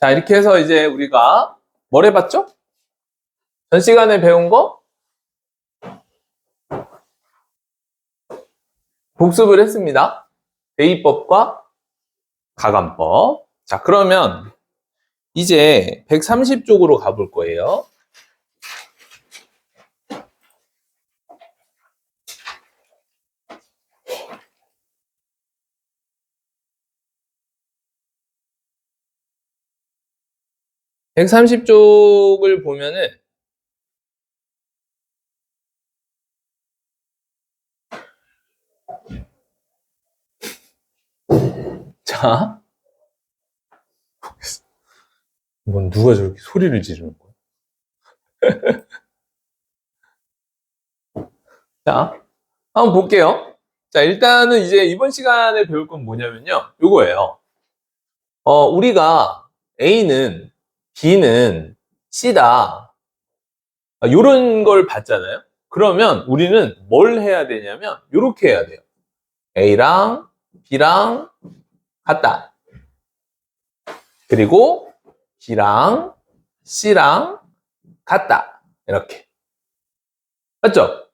자, 이렇게 해서 이제 우리가 뭘 해봤죠? 전 시간에 배운 거 복습을 했습니다. 대입법과 가감법. 자, 그러면 이제 130쪽으로 가볼 거예요. (130쪽을) 보면은 자, 뭔 누가 저렇게 소리를 지르는 거야? 자, 한번 볼게요. 자, 일단은 이제 이번 시간에 배울 건 뭐냐면요. 요거예요. 우리가 A는 B는 C다. 요런 걸 봤잖아요. 그러면 우리는 뭘 해야 되냐면 요렇게 해야 돼요. A랑 B랑 같다. 그리고 B랑 C랑 같다. 이렇게. 맞죠?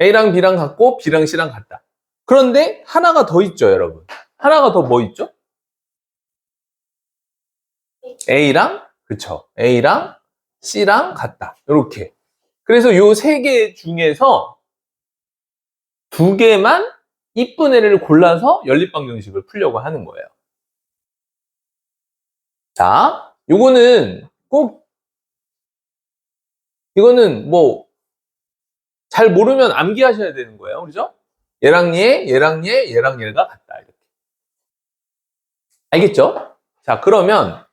A랑 B랑 같고 B랑 C랑 같다. 그런데 하나가 더 있죠, 여러분. 하나가 더 뭐 있죠? A랑, 그쵸. A랑 C랑 같다. 이렇게. 그래서 요 세 개 중에서 두 개만 이쁜 애를 골라서 연립방정식을 풀려고 하는 거예요. 자, 요거는 꼭, 이거는 뭐, 잘 모르면 암기하셔야 되는 거예요. 그죠? 얘랑 얘, 얘랑 얘, 얘랑 얘가 같다. 이렇게. 알겠죠? 자, 그러면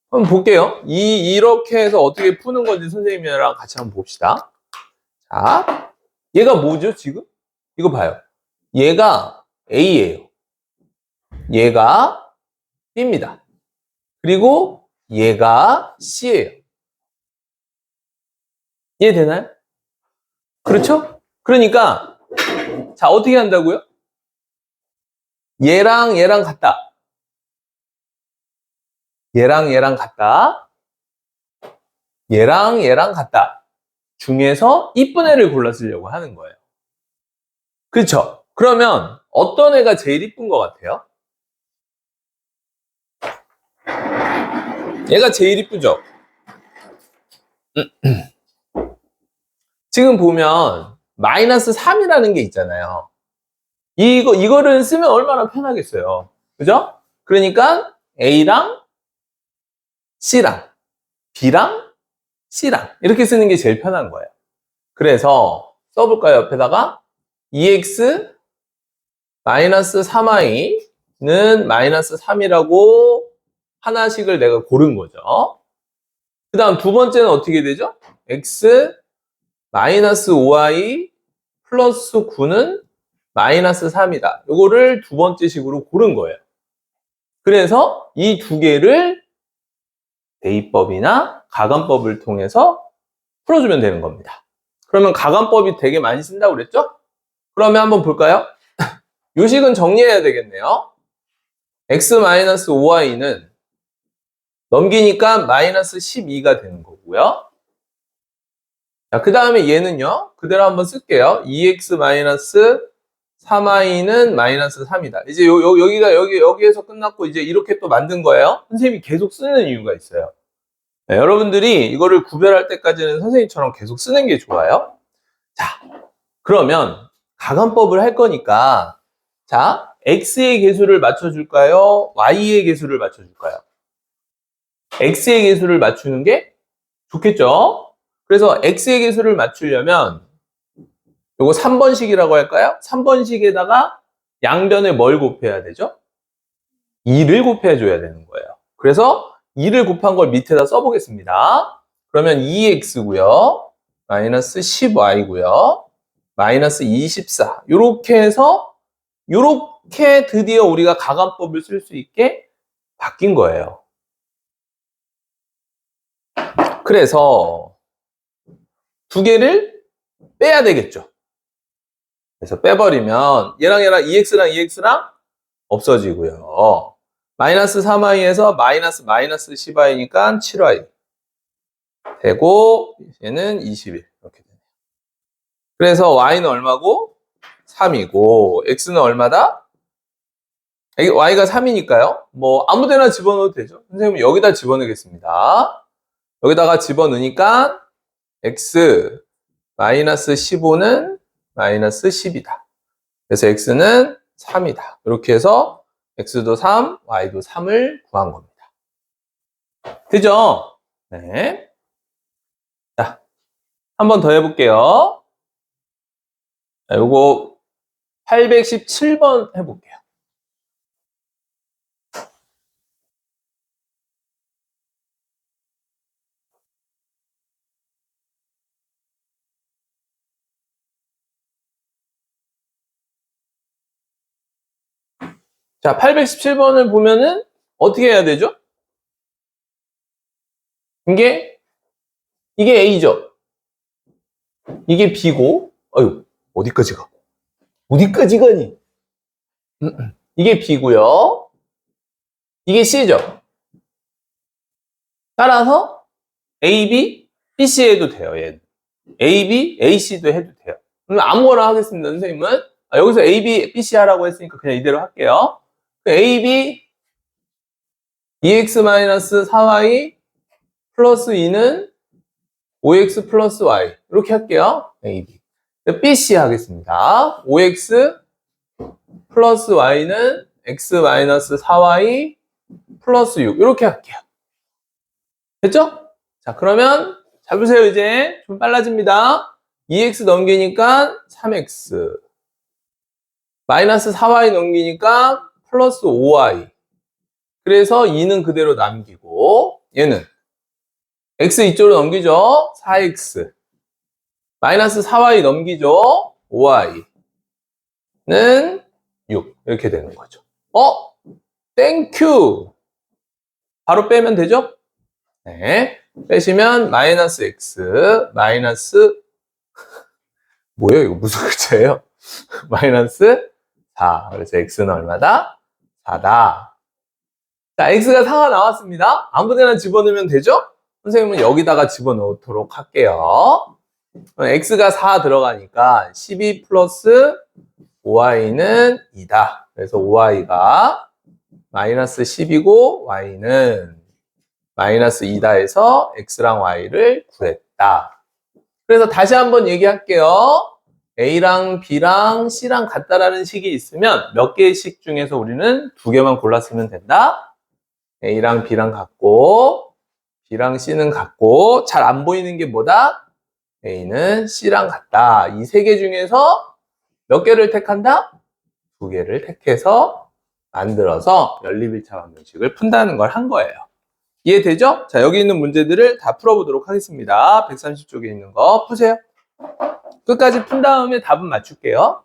한번 볼게요. 이렇게 해서 어떻게 푸는 건지 선생님이랑 같이 한번 봅시다. 자, 얘가 뭐죠, 지금? 이거 봐요. 얘가 A예요. 얘가 B입니다. 그리고 얘가 C예요. 이해되나요? 그렇죠? 그러니까 자, 어떻게 한다고요? 얘랑 얘랑 같다. 얘랑 얘랑 같다. 얘랑 얘랑 같다. 중에서 이쁜 애를 골라 쓰려고 하는 거예요. 그렇죠? 그러면 어떤 애가 제일 이쁜 것 같아요? 얘가 제일 이쁘죠? 지금 보면 마이너스 3이라는 게 있잖아요. 이거를 쓰면 얼마나 편하겠어요. 그죠? 그러니까 A랑 C랑 B랑 C랑 이렇게 쓰는 게 제일 편한 거예요. 그래서 써볼까요? 옆에다가 2x 마이너스 3i는 마이너스 3이라고 하나씩을 내가 고른 거죠. 그 다음 두 번째는 어떻게 되죠? x 마이너스 5i 플러스 9는 마이너스 3이다. 이거를 두 번째 식으로 고른 거예요. 그래서 이 두 개를 대입법이나 가감법을 통해서 풀어주면 되는 겁니다. 그러면 가감법이 되게 많이 쓴다고 그랬죠? 그러면 한번 볼까요? 요식은 정리해야 되겠네요. x-5i는 넘기니까 마이너스 12가 되는 거고요. 자, 그 다음에 얘는요. 그대로 한번 쓸게요. 2x-3i는 마이너스 3이다. 이제 여기에서 끝났고 이제 이렇게 또 만든 거예요. 선생님이 계속 쓰는 이유가 있어요. 네, 여러분들이 이거를 구별할 때까지는 선생님처럼 계속 쓰는 게 좋아요. 자, 그러면 가감법을 할 거니까 자, x의 개수를 맞춰줄까요? y의 개수를 맞춰줄까요? x의 개수를 맞추는 게 좋겠죠? 그래서 x의 개수를 맞추려면 요거 3번식이라고 할까요? 3번식에다가 양변에 뭘 곱해야 되죠? 2를 곱해줘야 되는 거예요. 그래서 2를 곱한 걸 밑에다 써보겠습니다. 그러면 2x고요. 마이너스 10y고요. 마이너스 24. 요렇게 해서 요렇게 드디어 우리가 가감법을 쓸 수 있게 바뀐 거예요. 그래서 두 개를 빼야 되겠죠. 그래서 빼버리면 얘랑 2x랑 2x랑 없어지고요. 마이너스 3i에서 마이너스 10i니까 7i 되고 얘는 21 이렇게 되네요. 그래서 y는 얼마고? 3이고 x는 얼마다? y가 3이니까요. 뭐 아무 데나 집어넣어도 되죠. 선생님은 여기다 집어넣겠습니다. 여기다가 집어넣으니까 x 마이너스 15는 마이너스 10이다. 그래서 x는 3이다. 이렇게 해서 x도 3, y도 3을 구한 겁니다. 되죠? 네. 자, 한 번 더 해볼게요. 자, 요거 817번 해볼게요. 자, 817번을 보면은 어떻게 해야 되죠? 이게 A죠? 이게 B고, 어휴, 어디까지 가? 어디까지 가니? 이게 B고요. 이게 C죠? 따라서 AB, BC 해도 돼요, 얘는. AB, AC도 해도 돼요. 그럼 아무거나 하겠습니다, 선생님은. 여기서 AB, BC 하라고 했으니까 그냥 이대로 할게요. AB, 2x-4y 플러스 2는 5x 플러스 y. 이렇게 할게요. AB. BC 하겠습니다. 5x 플러스 y는 x-4y 플러스 6. 이렇게 할게요. 됐죠? 자, 그러면 잡으세요, 이제. 좀 빨라집니다. 2x 넘기니까 3x. 마이너스 4y 넘기니까 플러스 5y. 그래서 2는 그대로 남기고, 얘는 x 이쪽으로 넘기죠. 4x. 마이너스 4y 넘기죠. 5y는 6. 이렇게 되는 거죠. 땡큐. 바로 빼면 되죠? 네. 빼시면 마이너스 x, 마이너스 뭐예요? 이거 무슨 글자예요? 마이너스 4. 그래서 x는 얼마다? 4다. 자, x가 4가 나왔습니다. 아무데나 집어넣으면 되죠? 선생님은 여기다가 집어넣도록 할게요. x가 4 들어가니까 12 플러스 5y는 2다. 그래서 5y가 마이너스 10이고 y는 마이너스 2다 해서 x랑 y를 구했다. 그래서 다시 한번 얘기할게요. A랑 B랑 C랑 같다라는 식이 있으면 몇 개의 식 중에서 우리는 2개만 골랐으면 된다. A랑 B랑 같고 B랑 C는 같고 잘 안 보이는 게 뭐다? A는 C랑 같다. 이 3개 중에서 몇 개를 택한다? 2개를 택해서 만들어서 연립일차 방정식을 푼다는 걸 한 거예요. 이해되죠? 자, 여기 있는 문제들을 다 풀어보도록 하겠습니다. 130쪽에 있는 거 푸세요. 끝까지 푼 다음에 답은 맞출게요.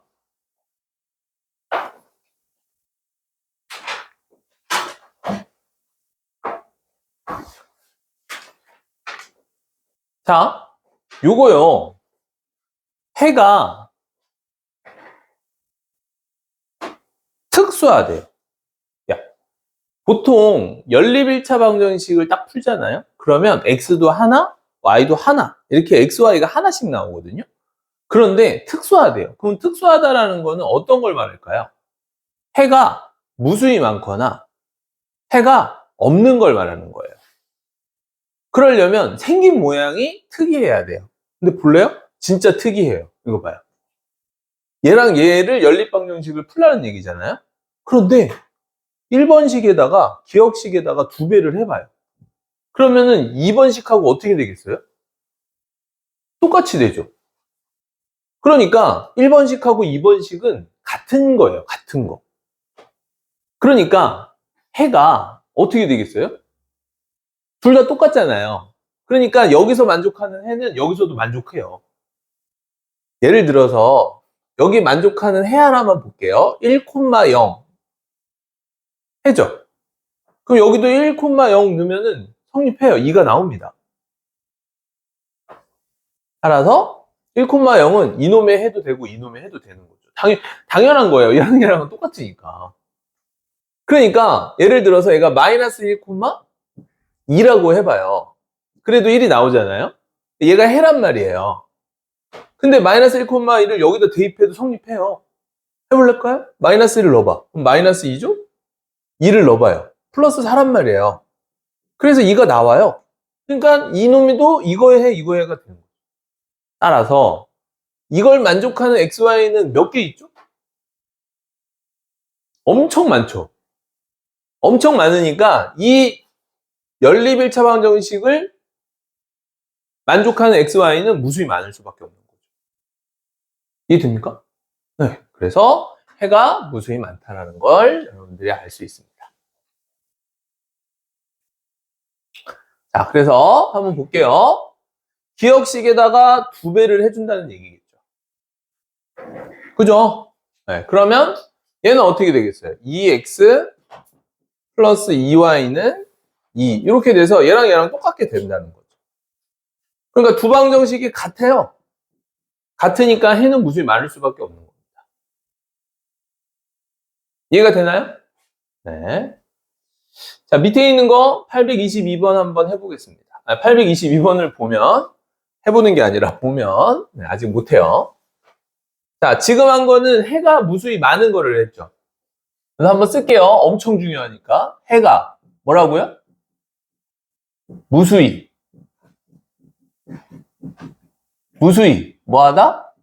자, 요거요. 해가 특수하대요. 야, 보통 연립일차 방정식을 딱 풀잖아요. 그러면 x도 하나, y도 하나. 이렇게 x, y가 하나씩 나오거든요. 그런데 특수하대요. 그럼 특수하다라는 거는 어떤 걸 말할까요? 해가 무수히 많거나 해가 없는 걸 말하는 거예요. 그러려면 생긴 모양이 특이해야 돼요. 근데 볼래요? 진짜 특이해요. 이거 봐요. 얘랑 얘를 연립방정식을 풀라는 얘기잖아요. 그런데 1번식에다가 기억식에다가 2배를 해봐요. 그러면은 2번식하고 어떻게 되겠어요? 똑같이 되죠. 그러니까 1번식하고 2번식은 같은 거예요. 같은 거. 그러니까 해가 어떻게 되겠어요? 둘 다 똑같잖아요. 그러니까 여기서 만족하는 해는 여기서도 만족해요. 예를 들어서 여기 만족하는 해 하나만 볼게요. 1,0 해죠. 그럼 여기도 1,0 넣으면은 성립해요. 2가 나옵니다. 따라서 1,0은 이놈의 해도 되고 이놈의 해도 되는 거죠. 당연한 거예요. 1이랑 얘랑은 똑같으니까. 그러니까 예를 들어서 얘가 마이너스 1,2라고 해봐요. 그래도 1이 나오잖아요. 얘가 해란 말이에요. 근데 마이너스 1,1을 여기다 대입해도 성립해요. 해볼까요? 마이너스 1을 넣어봐. 그럼 마이너스 2죠? 2를 넣어봐요. 플러스 4란 말이에요. 그래서 2가 나와요. 그러니까 이놈이도 이거에 해, 이거에 해가 되는 거예요. 따라서 이걸 만족하는 XY는 몇 개 있죠? 엄청 많죠. 엄청 많으니까 이 연립1차 방정식을 만족하는 XY는 무수히 많을 수밖에 없는 거죠. 이해됩니까? 네. 그래서 해가 무수히 많다는 걸 여러분들이 알 수 있습니다. 자, 그래서 한번 볼게요. 기억식에다가 2배를 해준다는 얘기겠죠. 그죠? 네, 그러면 얘는 어떻게 되겠어요? 2x 플러스 2y는 2. 이렇게 돼서 얘랑 얘랑 똑같게 된다는 거죠. 그러니까 두 방정식이 같아요. 같으니까 해는 무수히 많을 수밖에 없는 겁니다. 이해가 되나요? 네. 자, 밑에 있는 거 822번 한번 해보겠습니다. 822번을 보면, 해보는 게 아니라 보면, 네, 아직 못해요. 자, 지금 한 거는 해가 무수히 많은 거를 했죠. 그래서 한번 쓸게요. 엄청 중요하니까. 해가 뭐라고요? 무수히. 무수히 뭐하다?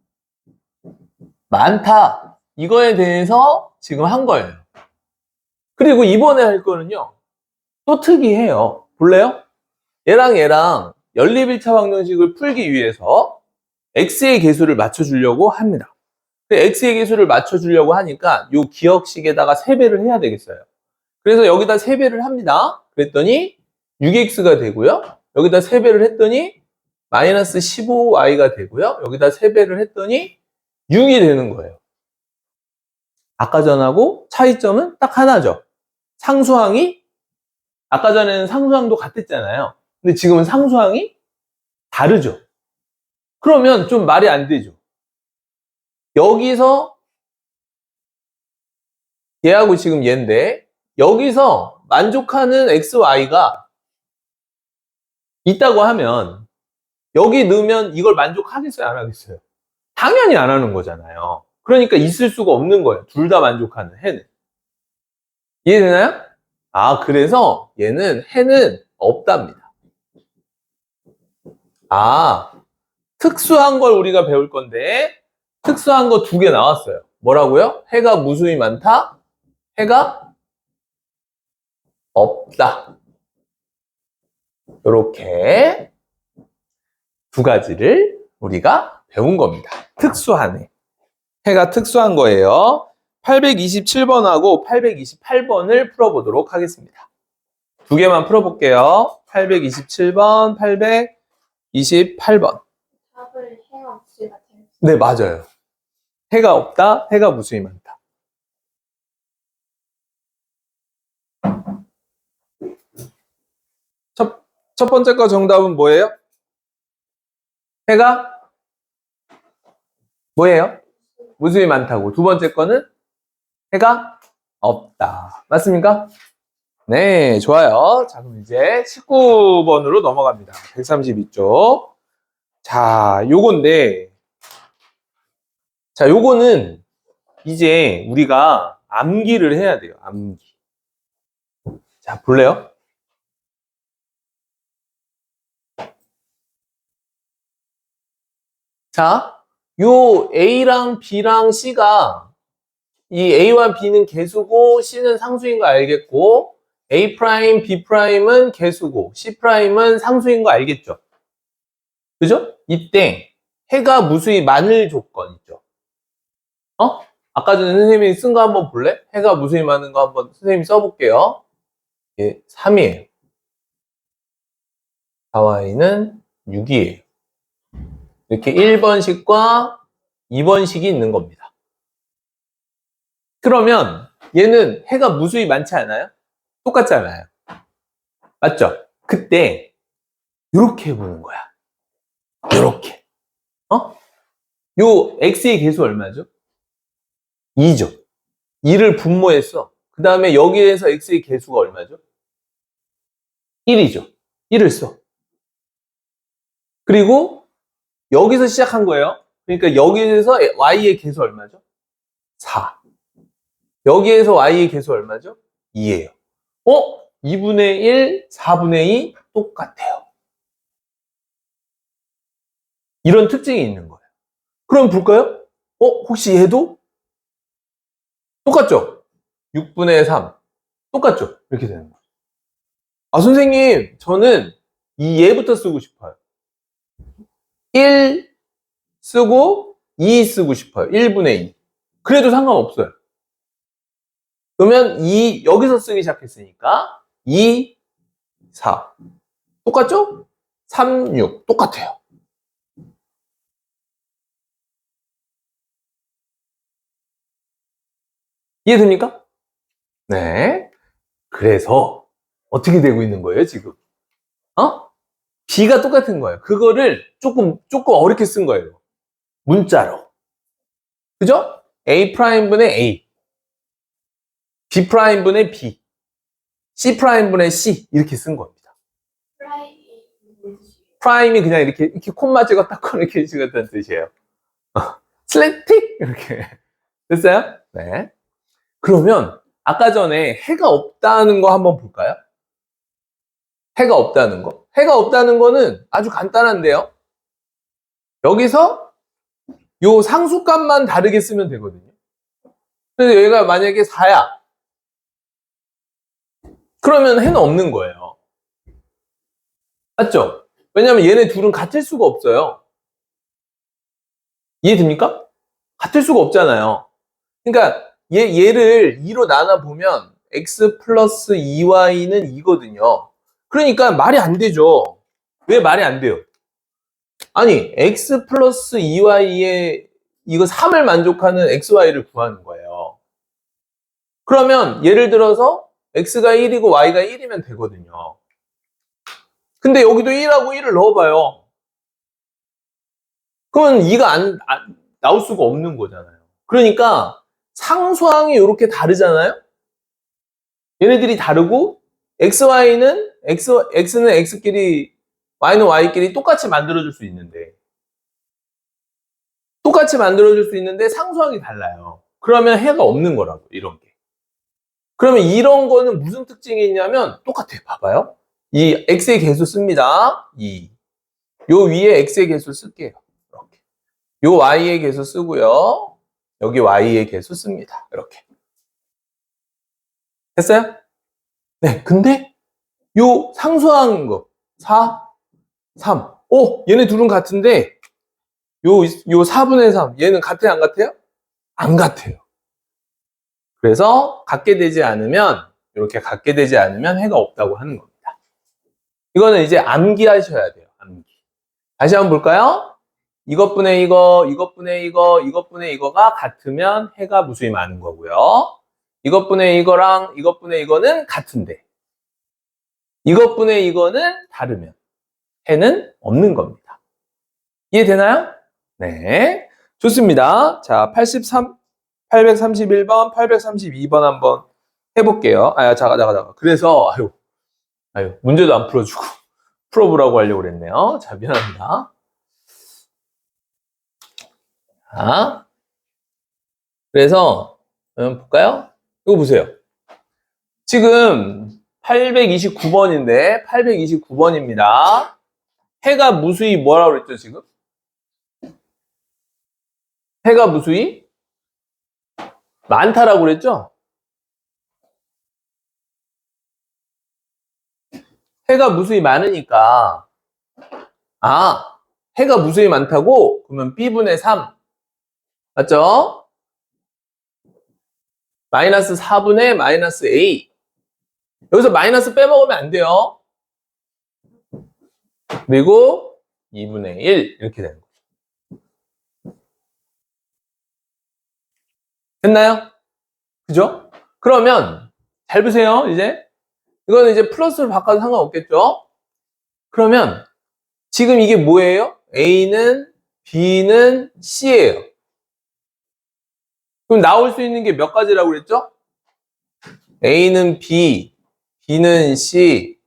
많다. 이거에 대해서 지금 한 거예요. 그리고 이번에 할 거는요. 또 특이해요. 볼래요? 얘랑 얘랑 연립1차 방정식을 풀기 위해서 x의 계수를 맞춰주려고 합니다. x의 계수를 맞춰주려고 하니까 이 기억식에다가 3배를 해야 되겠어요. 그래서 여기다 3배를 합니다. 그랬더니 6x가 되고요. 여기다 3배를 했더니 마이너스 15y가 되고요. 여기다 3배를 했더니 6이 되는 거예요. 아까 전하고 차이점은 딱 하나죠. 상수항이 아까 전에는 상수항도 같았잖아요. 근데 지금은 상수항이 다르죠. 그러면 좀 말이 안 되죠. 여기서 얘하고 지금 얘인데 여기서 만족하는 XY가 있다고 하면 여기 넣으면 이걸 만족하겠어요? 안 하겠어요? 당연히 안 하는 거잖아요. 그러니까 있을 수가 없는 거예요. 둘 다 만족하는 해는. 이해되나요? 아, 그래서 얘는 해는 없답니다. 아, 특수한 걸 우리가 배울 건데 특수한 거 2개 나왔어요. 뭐라고요? 해가 무수히 많다? 해가 없다. 이렇게 2가지를 우리가 배운 겁니다. 특수한 해. 해가 특수한 거예요. 827번하고 828번을 풀어보도록 하겠습니다. 2개만 풀어볼게요. 827번, 828번. 답을 해가 무수히 같아요. 네, 맞아요. 해가 없다, 해가 무수히 많다. 첫 번째 거 정답은 뭐예요? 해가 뭐예요? 무수히 많다고. 두 번째 거는 해가 없다. 맞습니까? 네, 좋아요. 자, 그럼 이제 19번으로 넘어갑니다. 132쪽. 자, 요건데, 자, 요거는 이제 우리가 암기를 해야 돼요. 암기. 자, 볼래요? 자, 요 A랑 B랑 C가 이 A와 B는 개수고 C는 상수인 거 알겠고 A', B'은 개수고 C'은 상수인 거 알겠죠? 그죠? 이때 해가 무수히 많을 조건 있죠. 아까 전에 선생님이 쓴 거 한번 볼래? 해가 무수히 많은 거 한번 선생님이 써볼게요. 예, 3이에요. 4y는 6이에요. 이렇게 1번식과 2번식이 있는 겁니다. 그러면 얘는 해가 무수히 많지 않아요? 똑같잖아요. 맞죠? 그때 이렇게 해보는 거야. 이렇게. 요 x의 개수 얼마죠? 2죠. 2를 분모했어. 그 다음에 여기에서 x의 개수가 얼마죠? 1이죠. 1을 써. 그리고 여기서 시작한 거예요. 그러니까 여기에서 y의 개수 얼마죠? 4. 여기에서 y의 개수 얼마죠? 2예요. 2분의 1, 4분의 2 똑같아요. 이런 특징이 있는 거예요. 그럼 볼까요? 혹시 얘도? 똑같죠? 6분의 3. 똑같죠? 이렇게 되는 거예요. 아, 선생님, 저는 이 얘부터 쓰고 싶어요. 1 쓰고 2 쓰고 싶어요. 1분의 2. 그래도 상관없어요. 그러면 여기서 쓰기 시작했으니까 2, 4. 똑같죠? 3, 6. 똑같아요. 이해됩니까? 네. 그래서 어떻게 되고 있는 거예요, 지금? B가 똑같은 거예요. 그거를 조금 어렵게 쓴 거예요. 문자로. 그죠? A'분의 A, B'분의 B, C'분의 C 이렇게 쓴 겁니다. 프라임이 그냥 이렇게 콤마 찍었다 이렇게 찍었다는 뜻이에요. 슬래틱 이렇게 됐어요? 네. 그러면 아까 전에 해가 없다는 거 한번 볼까요? 해가 없다는 거. 해가 없다는 거는 아주 간단한데요. 여기서 요 상수값만 다르게 쓰면 되거든요. 그래서 얘가 만약에 4야. 그러면 해는 없는 거예요. 맞죠? 왜냐면 얘네 둘은 같을 수가 없어요. 이해됩니까? 같을 수가 없잖아요. 그러니까 얘를 2로 나눠보면 x 플러스 2y는 2거든요. 그러니까 말이 안 되죠. 왜 말이 안 돼요? 아니, x 플러스 2y에 이거 3을 만족하는 xy를 구하는 거예요. 그러면 예를 들어서 x가 1이고 y가 1이면 되거든요. 근데 여기도 1하고 1을 넣어봐요. 그러면 2가 나올 수가 없는 거잖아요. 그러니까 상수항이 이렇게 다르잖아요. 얘네들이 다르고 x는 x끼리 y는 y끼리 똑같이 만들어줄 수 있는데 상수항이 달라요. 그러면 해가 없는 거라고, 이런 게. 그러면 이런 거는 무슨 특징이 있냐면 똑같아요. 봐봐요. 이 x의 개수 씁니다. 2. 요 위에 x의 개수 쓸게요. 이렇게. 요 y의 개수 쓰고요. 여기 y의 개수 씁니다. 이렇게. 됐어요? 네. 근데 요 상수항인 거 4, 3. 얘네 둘은 같은데 요 4분의 3 얘는 같아요, 안 같아요? 안 같아요. 그래서 이렇게 같게 되지 않으면 해가 없다고 하는 겁니다. 이거는 이제 암기하셔야 돼요. 암기. 다시 한번 볼까요? 이것분의 이거, 이것분의 이거, 이것분의 이거가 같으면 해가 무수히 많은 거고요. 이것분의 이거랑 이것분의 이거는 같은데 이것분의 이거는 다르면 해는 없는 겁니다. 이해되나요? 네. 좋습니다. 자, 831번, 832번 한번 해볼게요. 잠깐. 그래서, 문제도 안 풀어주고, 풀어보라고 하려고 그랬네요. 자, 미안합니다. 자, 그래서, 볼까요? 이거 보세요. 지금 829번인데, 829번입니다. 해가 무수히 뭐라고 그랬죠, 지금? 해가 무수히 많다라고 그랬죠? 해가 무수히 많으니까, 해가 무수히 많다고? 그러면 B분의 3. 맞죠? 마이너스 4분의 마이너스 A. 여기서 마이너스 빼먹으면 안 돼요. 그리고 2분의 1. 이렇게 되는 거죠. 됐나요? 그죠? 그러면, 잘 보세요, 이제. 이거는 이제 플러스로 바꿔도 상관없겠죠? 그러면, 지금 이게 뭐예요? A는, B는 C예요. 그럼 나올 수 있는 게 몇 가지라고 그랬죠? A는 B, B는 C,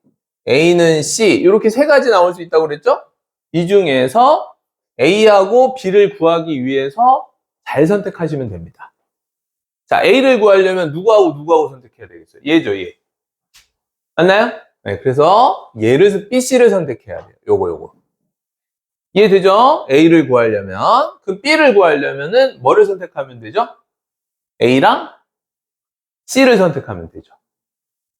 A는 C 이렇게 세 가지 나올 수 있다고 그랬죠? 이 중에서 A하고 B를 구하기 위해서 잘 선택하시면 됩니다. 자, A를 구하려면 누구하고 선택해야 되겠어요? 얘죠, 얘. 맞나요? 네, 그래서 얘를 BC를 선택해야 돼요. 요거. 이해되죠? A를 구하려면 그 B를 구하려면은 뭐를 선택하면 되죠? A랑 C를 선택하면 되죠.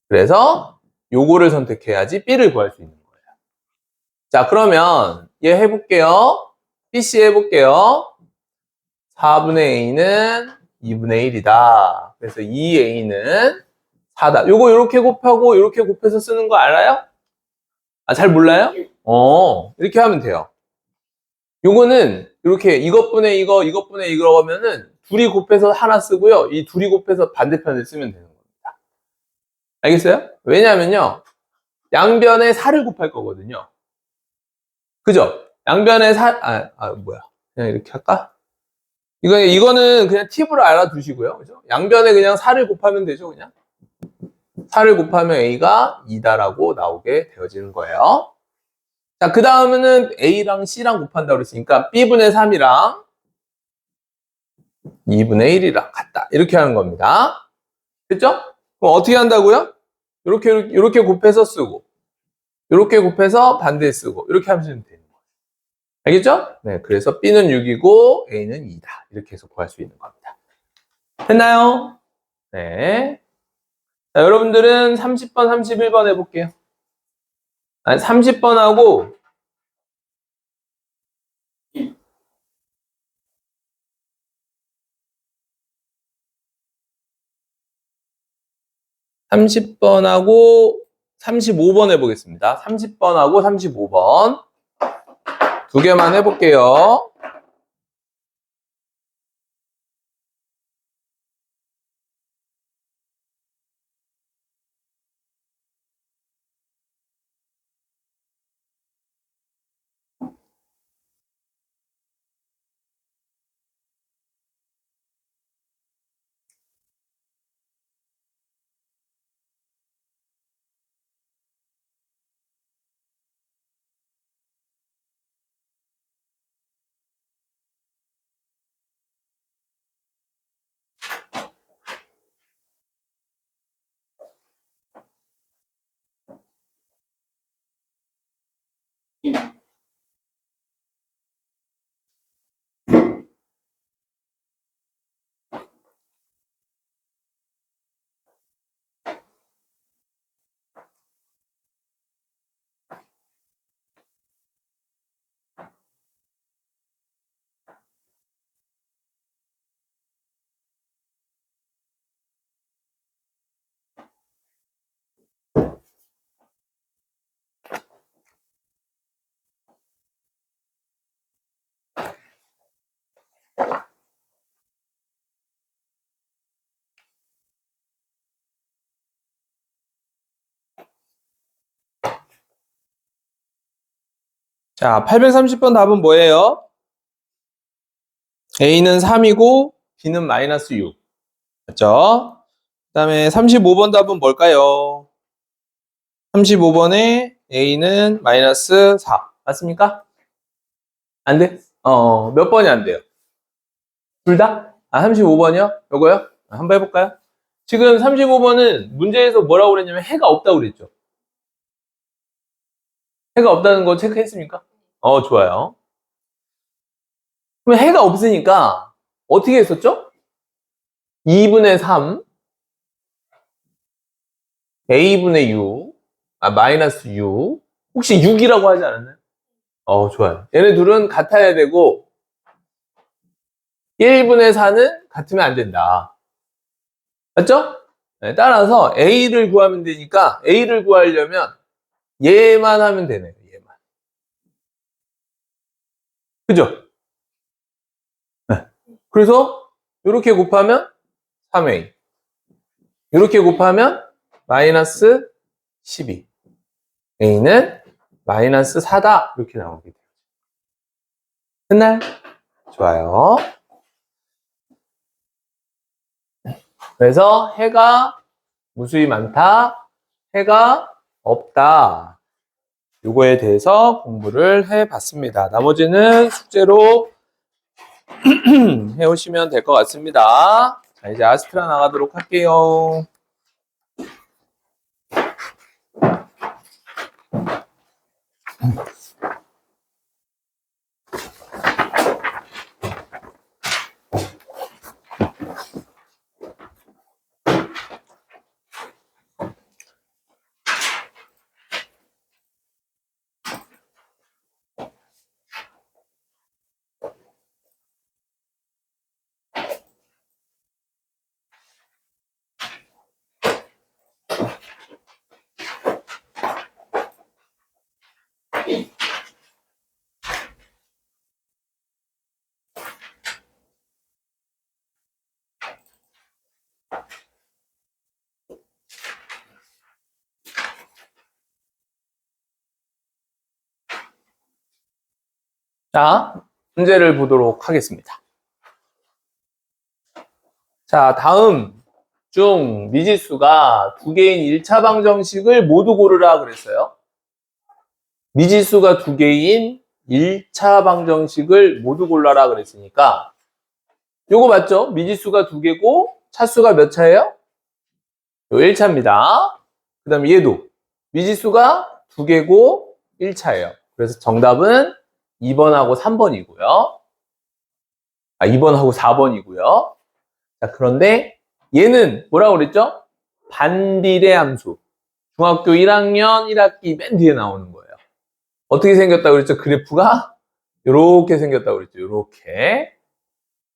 그래서 요거를 선택해야지 B를 구할 수 있는 거예요. 자, 그러면 얘 해볼게요. BC 해볼게요. 4분의 A는 2분의 1이다. 그래서 2A는 4다. 요거 요렇게 곱하고 요렇게 곱해서 쓰는 거 알아요? 아, 잘 몰라요? 이렇게 하면 돼요. 요거는 이렇게 이것분의 이것분의 이거 하면은 둘이 곱해서 하나 쓰고요. 이 둘이 곱해서 반대편을 쓰면 되는 겁니다. 알겠어요? 왜냐면요. 양변에 4를 곱할 거거든요. 그죠? 양변에 4, 뭐야. 그냥 이렇게 할까? 이거는 그냥 팁으로 알아두시고요. 그죠? 양변에 그냥 4를 곱하면 되죠, 그냥. 4를 곱하면 A가 2다라고 나오게 되어지는 거예요. 자, 그 다음에는 A랑 C랑 곱한다고 그랬으니까 B분의 3이랑 2분의 1이랑 같다. 이렇게 하는 겁니다. 됐죠? 그럼 어떻게 한다고요? 이렇게 곱해서 쓰고, 이렇게 곱해서 반대에 쓰고, 이렇게 하면 되는 거예요. 알겠죠? 네, 그래서 B는 6이고 A는 2다. 이렇게 해서 구할 수 있는 겁니다. 됐나요? 네. 자, 여러분들은 30번, 31번 해볼게요. 아니, 30번하고 30번하고 35번 해보겠습니다. 30번하고 35번. 두 개만 해볼게요. 자, 830번 답은 뭐예요? A는 3이고 B는 마이너스 6. 맞죠? 그 다음에 35번 답은 뭘까요? 35번에 A는 마이너스 4. 맞습니까? 안 돼? 몇 번이 안 돼요? 둘 다? 35번이요? 요거요? 한번 해볼까요? 지금 35번은 문제에서 뭐라고 그랬냐면 해가 없다고 그랬죠. 해가 없다는 거 체크했습니까? 좋아요. 그럼 해가 없으니까 어떻게 했었죠? 2분의 3, A분의 6, 마이너스 6. 혹시 6이라고 하지 않았나요? 좋아요. 얘네 둘은 같아야 되고, 1분의 4는 같으면 안 된다. 맞죠? 네, 따라서 A를 구하면 되니까, A를 구하려면 얘만 하면 되네요, 얘만. 그죠? 네. 그래서, 이렇게 곱하면 3A. 이렇게 곱하면 마이너스 12. A는 마이너스 4다. 이렇게 나오게 돼요. 끝나요? 좋아요. 그래서 해가 무수히 많다, 해가 없다. 요거에 대해서 공부를 해봤습니다. 나머지는 숙제로 해오시면 될 것 같습니다. 자, 이제 아스트라 나가도록 할게요. 자, 문제를 보도록 하겠습니다. 자, 다음 중 미지수가 두 개인 1차 방정식을 모두 고르라 그랬어요. 미지수가 두 개인 1차 방정식을 모두 골라라 그랬으니까 요거 맞죠? 미지수가 두 개고 차수가 몇 차예요? 요 1차입니다. 그 다음에 얘도 미지수가 두 개고 1차예요. 그래서 정답은 2번하고 3번이고요. 2번하고 4번이고요. 자, 그런데 얘는 뭐라고 그랬죠? 반비례 함수. 중학교 1학년 1학기 맨 뒤에 나오는 거예요. 어떻게 생겼다고 그랬죠? 그래프가 이렇게 생겼다고 그랬죠. 이렇게.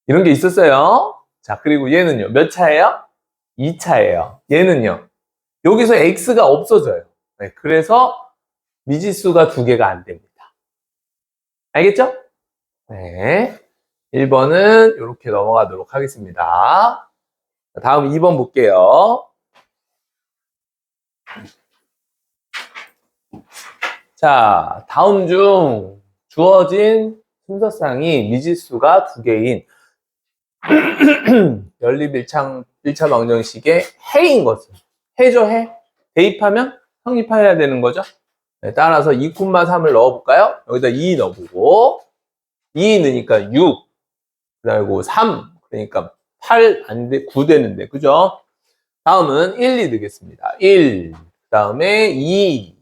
이런 게 있었어요. 자, 그리고 얘는요. 몇 차예요? 2차예요. 얘는요. 여기서 x가 없어져요. 네, 그래서 미지수가 두 개가 안 됩니다. 알겠죠? 네. 1번은 이렇게 넘어가도록 하겠습니다. 다음 2번 볼게요. 자, 다음 중 주어진 순서상이 미지수가 두 개인 연립 1차 방정식의 해인 것은 해죠, 해. 대입하면 성립해야 되는 거죠. 네, 따라서 2,3을 넣어볼까요? 여기다 2 넣어보고 2 넣으니까 6, 그리고 3, 그러니까 8, 안 돼, 9 되는데, 그죠? 다음은 1, 2 넣겠습니다. 1, 그 다음에 2.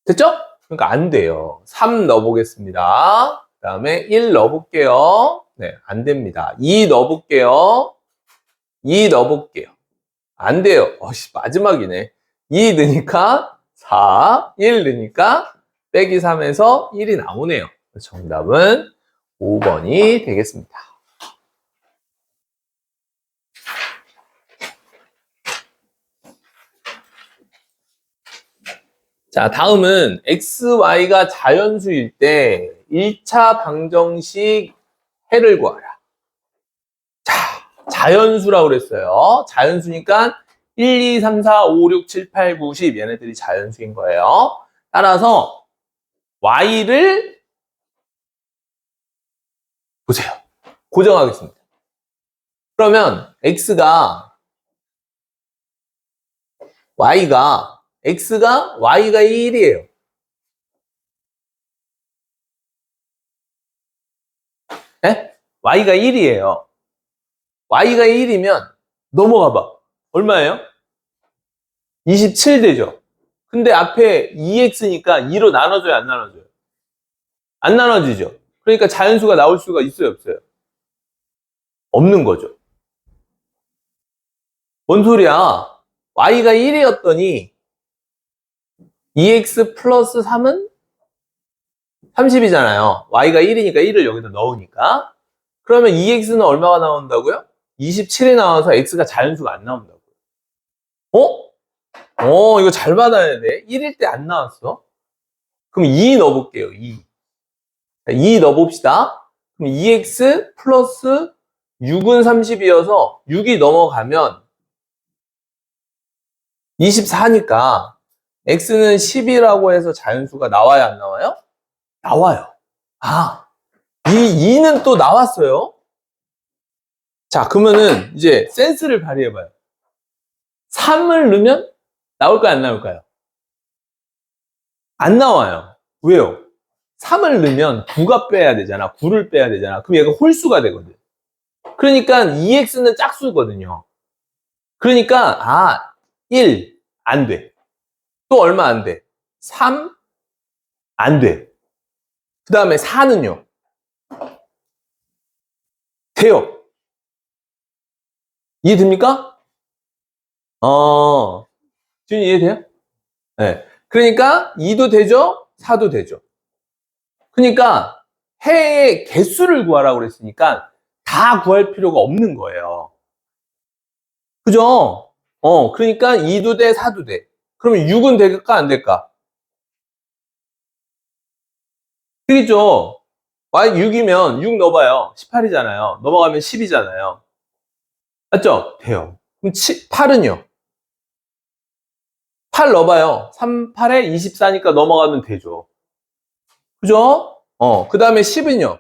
됐죠? 그러니까 안 돼요. 3 넣어보겠습니다. 그 다음에 1 넣어볼게요. 네, 안 됩니다. 2 넣어볼게요. 2 넣어볼게요. 안 돼요. 마지막이네. 2 넣으니까 4, 1 넣으니까 빼기 3에서 1이 나오네요. 정답은 5번이 되겠습니다. 자, 다음은 xy가 자연수일 때 1차 방정식 해를 구하라. 자, 자연수라고 그랬어요. 자연수니까 1, 2, 3, 4, 5, 6, 7, 8, 9, 10 얘네들이 자연수인 거예요. 따라서 y를 보세요. 고정하겠습니다. 그러면 y가 1이에요. 네? y가 1이에요. y가 1이면 넘어가 봐. 얼마예요? 27 되죠. 근데 앞에 2x니까 2로 나눠줘요, 안 나눠줘요? 안 나눠지죠. 그러니까 자연수가 나올 수가 있어요, 없어요? 없는 거죠. 뭔 소리야? y가 1이었더니 2x 플러스 3은 30이잖아요. y가 1이니까 1을 여기다 넣으니까. 그러면 2x는 얼마가 나온다고요? 27이 나와서 x가 자연수가 안 나온다고요. 이거 잘 받아야 돼. 1일 때 안 나왔어. 그럼 2 넣어볼게요. 2. 2 넣어봅시다. 그럼 2x 플러스 6은 30이어서 6이 넘어가면 24니까 x는 10이라고 해서 자연수가 나와야 안 나와요? 나와요. 이 2는 또 나왔어요. 자, 그러면은 이제 센스를 발휘해봐요. 3을 넣으면 나올까요, 안 나올까요? 안 나와요. 왜요? 3을 넣으면 9가 빼야 되잖아. 9를 빼야 되잖아. 그럼 얘가 홀수가 되거든. 그러니까 2x는 짝수거든요. 그러니까 1 안 돼. 또 얼마 안 돼? 3 안 돼. 그 다음에 4는요? 돼요. 이해됩니까? 지금 이해돼요? 네. 그러니까 2도 되죠? 4도 되죠. 그러니까 해의 개수를 구하라고 그랬으니까 다 구할 필요가 없는 거예요. 그죠? 그러니까 2도 돼, 4도 돼. 그러면 6은 될까, 안 될까? 그죠? y 6이면 6 넣어봐요. 18이잖아요. 넘어가면 10이잖아요. 맞죠? 돼요. 그럼 8은요? 8 넣어봐요. 3, 8에 24니까 넘어가면 되죠. 그죠? 그 다음에 10은요?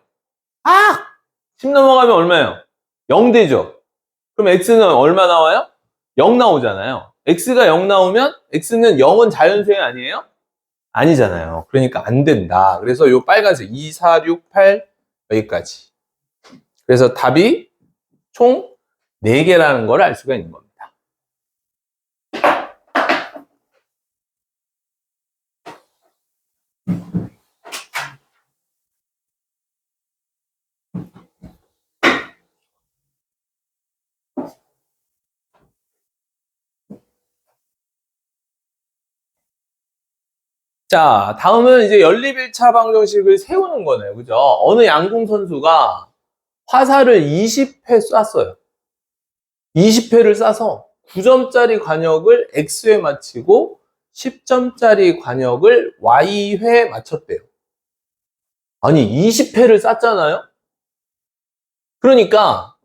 10 넘어가면 얼마예요? 0 되죠? 그럼 x는 얼마 나와요? 0 나오잖아요. x가 0 나오면 x는 0은 자연수행 아니에요? 아니잖아요. 그러니까 안 된다. 그래서 요 빨간색 2, 4, 6, 8 여기까지. 그래서 답이 총 4개라는 걸 알 수가 있는 겁니다. 자, 다음은 이제 연립 1차 방정식을 세우는 거네요. 그죠? 어느 양궁 선수가 화살을 20회 쐈어요. 20회를 쏴서 9점짜리 관역을 X에 맞추고 10점짜리 관역을 Y회 맞췄대요. 아니, 20회를 쐈잖아요? 그러니까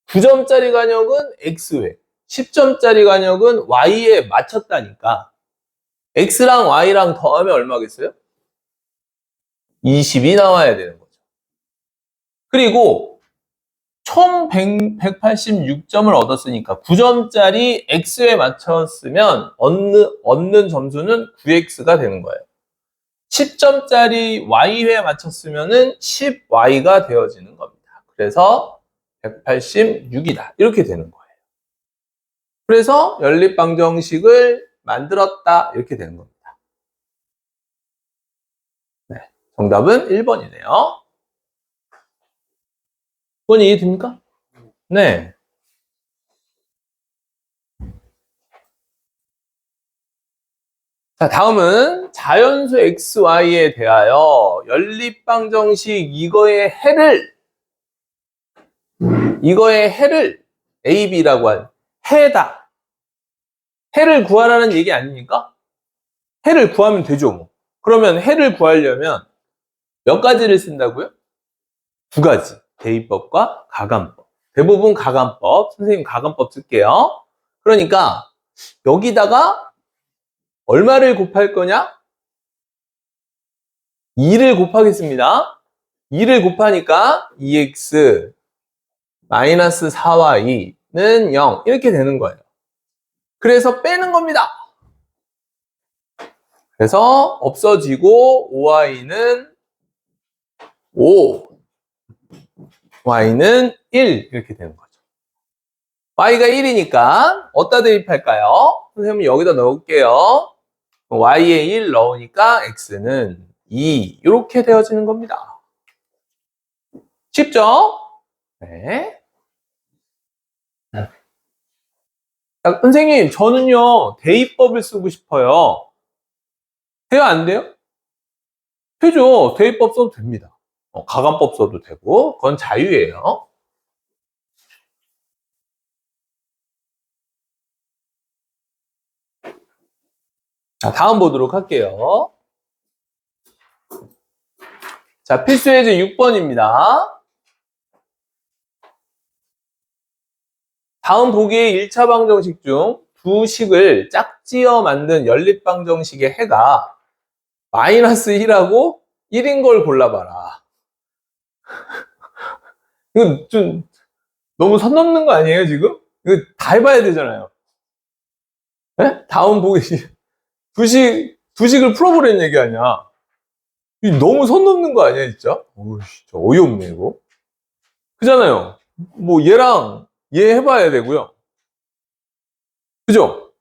9점짜리 관역은 X회, 10점짜리 관역은 Y에 맞췄다니까 X랑 Y랑 더하면 얼마겠어요? 20이 나와야 되는 거죠. 그리고 총 186점을 얻었으니까 9점짜리 X에 맞췄으면 얻는 점수는 9X가 되는 거예요. 10점짜리 Y에 맞췄으면 10Y가 되어지는 겁니다. 그래서 186이다. 이렇게 되는 거예요. 그래서 연립방정식을 만들었다. 이렇게 되는 겁니다. 네, 정답은 1번이네요. 1번 이해됩니까? 네. 자, 다음은 자연수 XY에 대하여 연립방정식 이거의 해를 AB라고 한 해다. 해를 구하라는 얘기 아닙니까? 해를 구하면 되죠, 뭐. 그러면 해를 구하려면 몇 가지를 쓴다고요? 2가지. 대입법과 가감법. 대부분 가감법. 선생님 가감법 쓸게요. 그러니까 여기다가 얼마를 곱할 거냐? 2를 곱하겠습니다. 2를 곱하니까 2x 마이너스 4y는 0 이렇게 되는 거예요. 그래서 빼는 겁니다. 그래서 없어지고 5y는 5, y는 1 이렇게 되는 거죠. y가 1이니까 어디다 대입할까요? 선생님 여기다 넣을게요. y에 1 넣으니까 x는 2 이렇게 되어지는 겁니다. 쉽죠? 네. 자, 선생님 저는요 대입법을 쓰고 싶어요. 돼요 안 돼요? 되죠. 대입법 써도 됩니다. 가감법 써도 되고 그건 자유예요. 자, 다음 보도록 할게요. 자, 필수 예제 6번입니다. 다음 보기의 1차 방정식 중 두 식을 짝지어 만든 연립방정식의 해가 마이너스 1하고 1인 걸 골라봐라. 이거 좀 너무 선 넘는 거 아니에요, 지금? 이거 다 해봐야 되잖아요. 에? 다음 보기 두식을 풀어보라는 얘기 아니야. 이 너무 선 넘는 거 아니야, 진짜? 어우, 진짜 어이없네, 이거. 그잖아요. 뭐, 얘랑 얘 해봐야 되고요. 그죠?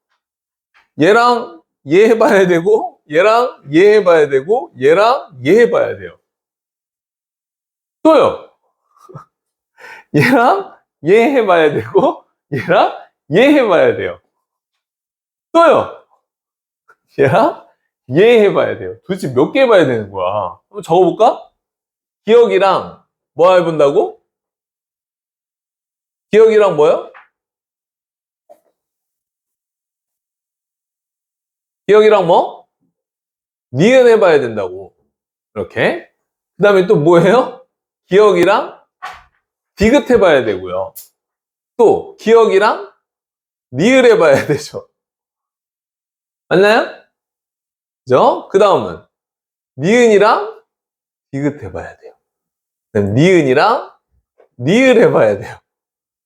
얘랑 얘 해봐야 되고, 얘랑 얘 해봐야 되고, 얘랑 얘 해봐야 돼요. 또요. 얘랑 얘 해봐야 되고, 얘랑 얘 해봐야 돼요. 또요. 얘랑 얘 해봐야 돼요. 도대체 몇 개 해봐야 되는 거야? 한번 적어볼까? 기억이랑 뭐 해본다고? 기억이랑 뭐요? 기억이랑 뭐? 니은 해봐야 된다고. 이렇게. 그 다음에 또 뭐예요? 기억이랑 디귿 해봐야 되고요. 또 기억이랑 니을 해봐야 되죠. 맞나요? 그죠? 그 다음은 니은이랑 디귿 해봐야 돼요. 그다음 니은이랑 니을 해봐야 돼요.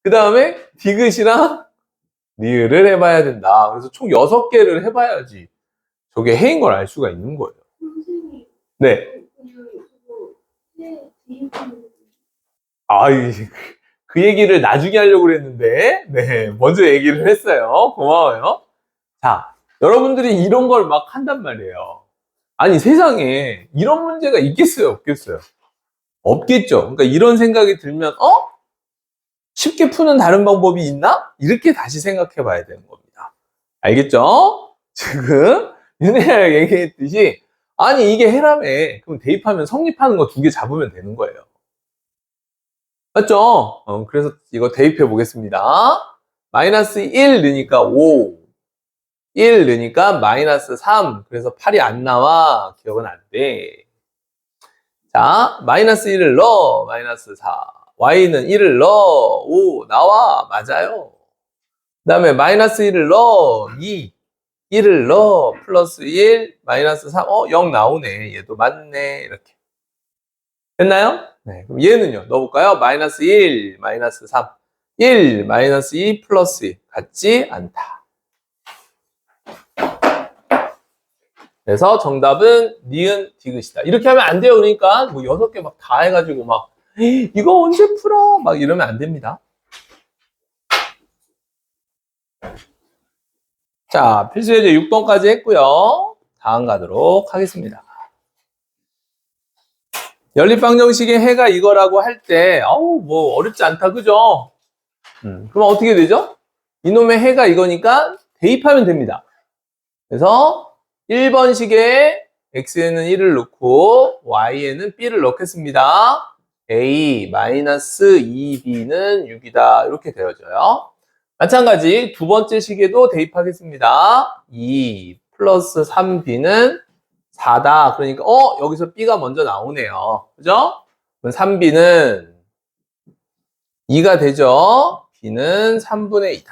그 다음에 디귿이랑 니을을 해봐야 된다. 그래서 총 6개를 해봐야지 저게 해인 걸 알 수가 있는 거예요. 선생님, 네. 그 얘기를 나중에 하려고 그랬는데, 네. 먼저 얘기를 했어요. 고마워요. 자, 여러분들이 이런 걸 막 한단 말이에요. 아니, 세상에 이런 문제가 있겠어요? 없겠어요? 없겠죠. 그러니까 이런 생각이 들면, 쉽게 푸는 다른 방법이 있나? 이렇게 다시 생각해 봐야 되는 겁니다. 알겠죠? 지금 윤혜가 얘기했듯이 아니 이게 해라며 그럼 대입하면 성립하는 거 2개 잡으면 되는 거예요. 맞죠? 그래서 이거 대입해 보겠습니다. 마이너스 1 넣으니까 5, 1 넣으니까 마이너스 3, 그래서 8이 안 나와. 기억은 안 돼. 자, 마이너스 1을 넣어. 마이너스 4. y는 1을 넣어. 5 나와. 맞아요. 그 다음에 마이너스 1을 넣어. 2. 1을 넣어. 플러스 1, 마이너스 3. 0 나오네. 얘도 맞네. 이렇게. 됐나요? 네. 그럼 얘는요. 넣어볼까요? 마이너스 1, 마이너스 3. 1, 마이너스 2, 플러스 2. 같지 않다. 그래서 정답은 니은 디귿이다. 이렇게 하면 안 돼요. 그러니까 뭐 6개 막 다 해가지고 막 이거 언제 풀어? 막 이러면 안 됩니다. 자, 필수예제 6번까지 했고요. 다음 가도록 하겠습니다. 연립방정식의 해가 이거라고 할 때, 뭐 어렵지 않다, 그죠? 그럼 어떻게 되죠? 이놈의 해가 이거니까 대입하면 됩니다. 그래서 1번식에 x에는 1을 넣고 y에는 b를 넣겠습니다. a-2b는 6이다. 이렇게 되어져요. 마찬가지 두 번째 식에도 대입하겠습니다. 2 플러스 3b는 4다. 그러니까 여기서 b가 먼저 나오네요. 그죠? 그럼 3b는 2가 되죠. b는 3분의 2다.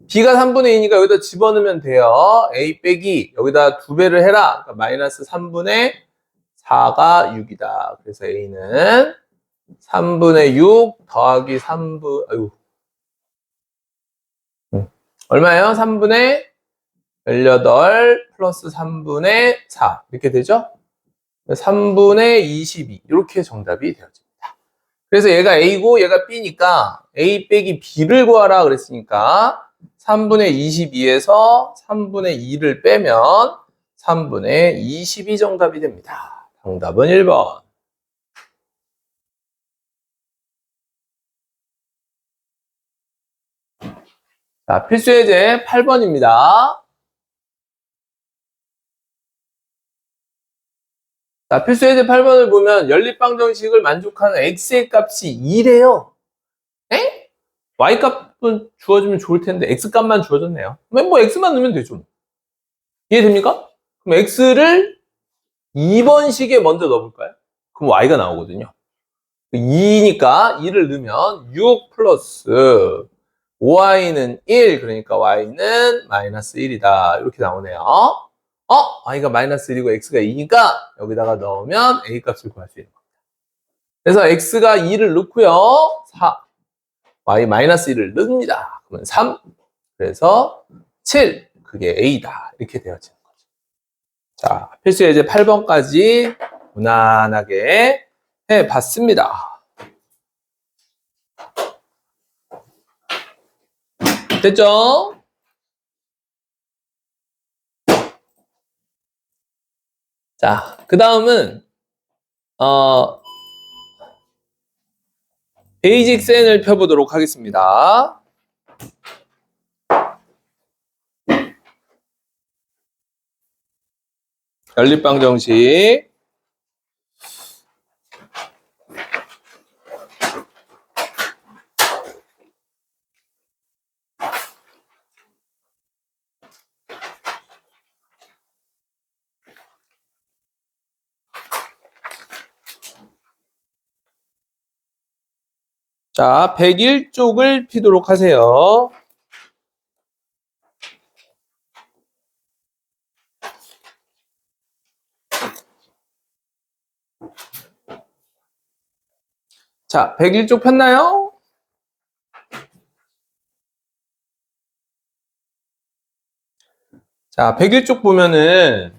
b가 3분의 2니까 여기다 집어넣으면 돼요. a 빼기 여기다 2배를 해라. 그러니까 마이너스 3분의 4가 6이다. 그래서 a는 3분의 6 더하기 3분 얼마예요? 3분의 18 플러스 3분의 4 이렇게 되죠? 3분의 22 이렇게 정답이 되어집니다. 그래서 얘가 a고 얘가 b니까 a 빼기 b를 구하라 그랬으니까 3분의 22에서 3분의 2를 빼면 3분의 22 정답이 됩니다. 정답은 1번. 자, 필수예제 8번입니다. 자, 필수예제 8번을 보면 연립방정식을 만족하는 x의 값이 2래요. 에? y 값은 주어지면 좋을 텐데 x 값만 주어졌네요. 뭐 x만 넣으면 되죠. 이해됩니까? 그럼 x를 2번식에 먼저 넣어볼까요? 그럼 y가 나오거든요. 2니까 2를 넣으면 6 플러스 5y는 1, 그러니까 y는 마이너스 1이다. 이렇게 나오네요. y가 마이너스 1이고 x가 2니까 여기다가 넣으면 a 값을 구할 수 있는 겁니다. 그래서 x가 2를 넣고요. 4, y 마이너스 1을 넣습니다. 그러면 3, 그래서 7, 그게 A다. 이렇게 되어지는 거죠. 자, 필수 예제 8번까지 무난하게 해봤습니다. 됐죠? 자, 그 다음은 베이직 센을 펴보도록 하겠습니다. 연립방 정식. 자, 101쪽을 피도록 하세요. 자, 101쪽 폈나요? 자, 101쪽 보면은,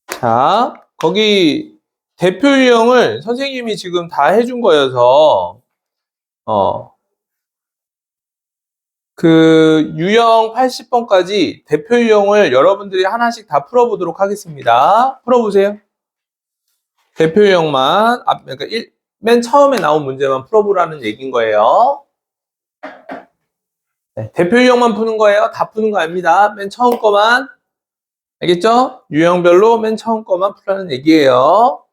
자, 거기 대표 유형을 선생님이 지금 다 해준 거여서, 그 유형 80번까지 대표 유형을 여러분들이 하나씩 다 풀어보도록 하겠습니다. 풀어보세요. 대표 유형만, 그러니까 맨 처음에 나온 문제만 풀어보라는 얘기인 거예요. 네, 대표 유형만 푸는 거예요. 다 푸는 거 아닙니다. 맨 처음 거만. 알겠죠? 유형별로 맨 처음 거만 풀라는 얘기예요.